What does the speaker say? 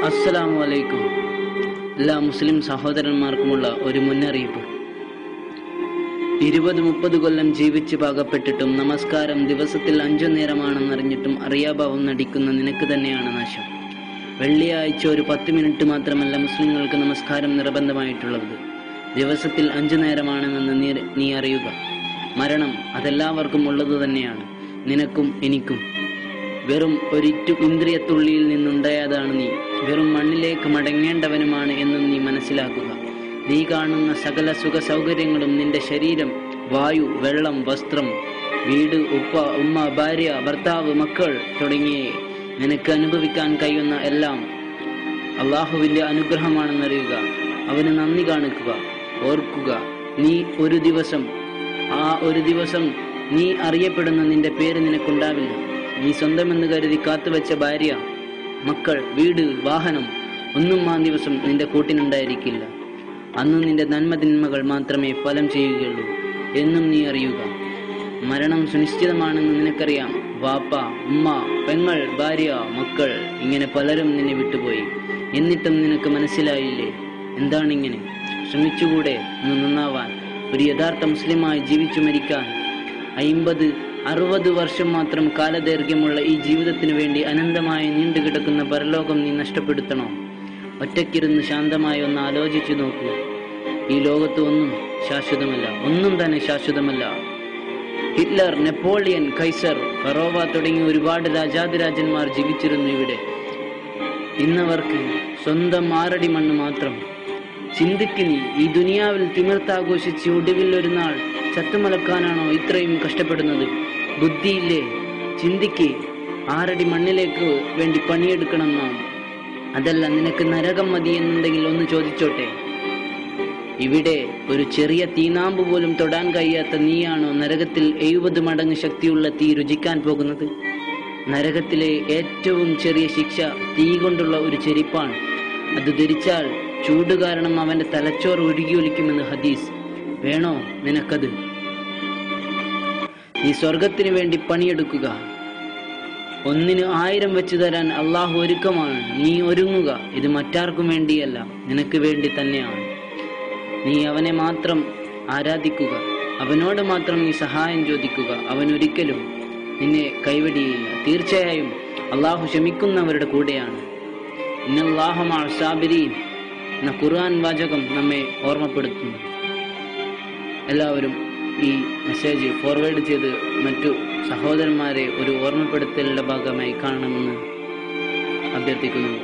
അസ്സലാമു അലൈക്കും. എല്ലാ മുസ്ലിം സഹോദരന്മാർക്കുമുള്ള ഒരു മുന്നറിയിപ്പ്. 20-30 കൊല്ലം ജീവിച്ച് പാകപ്പെട്ടിട്ടും നമസ്കാരം ദിവസത്തിൽ 5 നേരമാണെന്നറിഞ്ഞിട്ടും അറിയാഭാവം നടിക്കുന്ന നിനക്ക് തന്നെയാണ് നാശം. വെള്ളിയാഴ്ച ഒരു 10 മിനിറ്റ് മാത്രമല്ല മുസ്ലിങ്ങൾക്ക് നമസ്കാരം നിർബന്ധമായിട്ടുള്ളത്. ദിവസത്തിൽ 5 നേരമാണെന്ന് നീ അറിയുക. മരണം അതെല്ലാവർക്കും ഉള്ളത് തന്നെയാണ്, നിനക്കും എനിക്കും. വെറും ഒരിറ്റു ഇന്ദ്രിയത്തുള്ളിയിൽ നിന്നുണ്ടായതാണ് നീ. വെറും മണ്ണിലേക്ക് മടങ്ങേണ്ടവനുമാണ് എന്നും നീ മനസ്സിലാക്കുക. നീ കാണുന്ന സകല സുഖ സൗകര്യങ്ങളും നിന്റെ ശരീരം, വായു, വെള്ളം, വസ്ത്രം, വീട്, ഉപ്പ, ഉമ്മ, ഭാര്യ, ഭർത്താവ്, മക്കൾ തുടങ്ങിയ നിനക്ക് അനുഭവിക്കാൻ കഴിയുന്ന എല്ലാം അള്ളാഹുവിന്റെ അനുഗ്രഹമാണെന്നറിയുക. അവന് നന്ദി കാണിക്കുക. ഓർക്കുക, നീ ഒരു ദിവസം നീ അറിയപ്പെടുന്ന നിന്റെ പേര് നിനക്കുണ്ടാവില്ല. നീ സ്വന്തമെന്ന് കരുതി കാത്തുവെച്ച ഭാര്യ, മക്കൾ, വീട്, വാഹനം ഒന്നും ആ ദിവസം നിന്റെ കൂട്ടിനുണ്ടായിരിക്കില്ല. അന്ന് നിന്റെ നന്മതിന്മകൾ മാത്രമേ ഫലം ചെയ്യുകയുള്ളൂ എന്നും നീ അറിയുക. മരണം സുനിശ്ചിതമാണെന്ന് നിനക്കറിയാം. വാപ്പ, ഉമ്മ, പെങ്ങൾ, ഭാര്യ, മക്കൾ ഇങ്ങനെ പലരും നിന്നെ വിട്ടുപോയി. എന്നിട്ടും നിനക്ക് മനസ്സിലായില്ലേ എന്താണിങ്ങനെ? ശ്രമിച്ചുകൂടെ ഒന്ന് നന്നാവാൻ? ഒരു യഥാർത്ഥ മുസ്ലിമായി ജീവിച്ചു മരിക്കാൻ? 50-60 വർഷം മാത്രം കാലദൈർഘ്യമുള്ള ഈ ജീവിതത്തിനു വേണ്ടി അനന്തമായി നീണ്ടുകിടക്കുന്ന പരലോകം നീ നഷ്ടപ്പെടുത്തണോ? ഒറ്റയ്ക്കിരുന്ന് ശാന്തമായി ഒന്ന് ആലോചിച്ചു നോക്കൂ. ഈ ലോകത്ത് ഒന്നും ശാശ്വതമല്ല, ഒന്നും തന്നെ ശാശ്വതമല്ല. ഹിറ്റ്ലർ, നെപ്പോളിയൻ, കൈസർ, ഫറോവ തുടങ്ങിയ ഒരുപാട് രാജാതിരാജന്മാർ ജീവിച്ചിരുന്നു ഇവിടെ. ഇന്നവർക്ക് സ്വന്തം 6 അടി മണ്ണ് മാത്രം. ചിന്തിക്ക് നീ. ഈ ദുനിയാവിൽ തിമിർത്താഘോഷിച്ച് ഒടുവിൽ ഒരു നാൾ ചത്തുമലക്കാനാണോ ഇത്രയും കഷ്ടപ്പെടുന്നത്? ബുദ്ധിയില്ലേ? ചിന്തിക്ക്. 6 അടി മണ്ണിലേക്ക് വേണ്ടി പണിയെടുക്കണം നാം. അതല്ല, നിനക്ക് നരകം മതി എന്നുണ്ടെങ്കിൽ ഒന്ന് ചോദിച്ചോട്ടെ. ഇവിടെ ഒരു ചെറിയ തീനാമ്പ് പോലും തൊടാൻ കഴിയാത്ത നീയാണോ നരകത്തിൽ 70 മടങ്ങ് ശക്തിയുള്ള തീ രുചിക്കാൻ പോകുന്നത്? നരകത്തിലെ ഏറ്റവും ചെറിയ ശിക്ഷ തീ കൊണ്ടുള്ള ഒരു ചെരിപ്പാണ്. അത് ധരിച്ചാൽ ചൂട് കാരണം അവന്റെ തലച്ചോറ് ഉരുകിയൊലിക്കുമെന്ന് ഹദീസ്. വേണോ നിനക്കത്? നീ സ്വർഗത്തിന് വേണ്ടി പണിയെടുക്കുക. 1-ന് 1000 വെച്ച് തരാൻ അള്ളാഹു ഒരുക്കമാണ്. നീ ഒരുങ്ങുക. ഇത് മറ്റാർക്കും വേണ്ടിയല്ല, നിനക്ക് വേണ്ടി തന്നെയാണ്. നീ അവനെ മാത്രം ആരാധിക്കുക. അവനോട് മാത്രം നീ സഹായം ചോദിക്കുക. അവൻ ഒരിക്കലും നിന്നെ കൈവെടിയില്ല. തീർച്ചയായും അള്ളാഹു ക്ഷമിക്കുന്നവരുടെ കൂടെയാണ്. ഇന്നല്ലാഹ മഅസ് സാബിരീൻ എന്ന ഖുർആൻ വാചകം നമ്മെ ഓർമ്മപ്പെടുത്തുന്നു. എല്ലാവരും ഈ മെസ്സേജ് ഫോർവേഡ് ചെയ്ത് മറ്റു സഹോദരന്മാരെ ഒരു ഓർമ്മപ്പെടുത്തലിന്റെ ഭാഗമായി കാണണമെന്ന് അഭ്യർത്ഥിക്കുന്നു.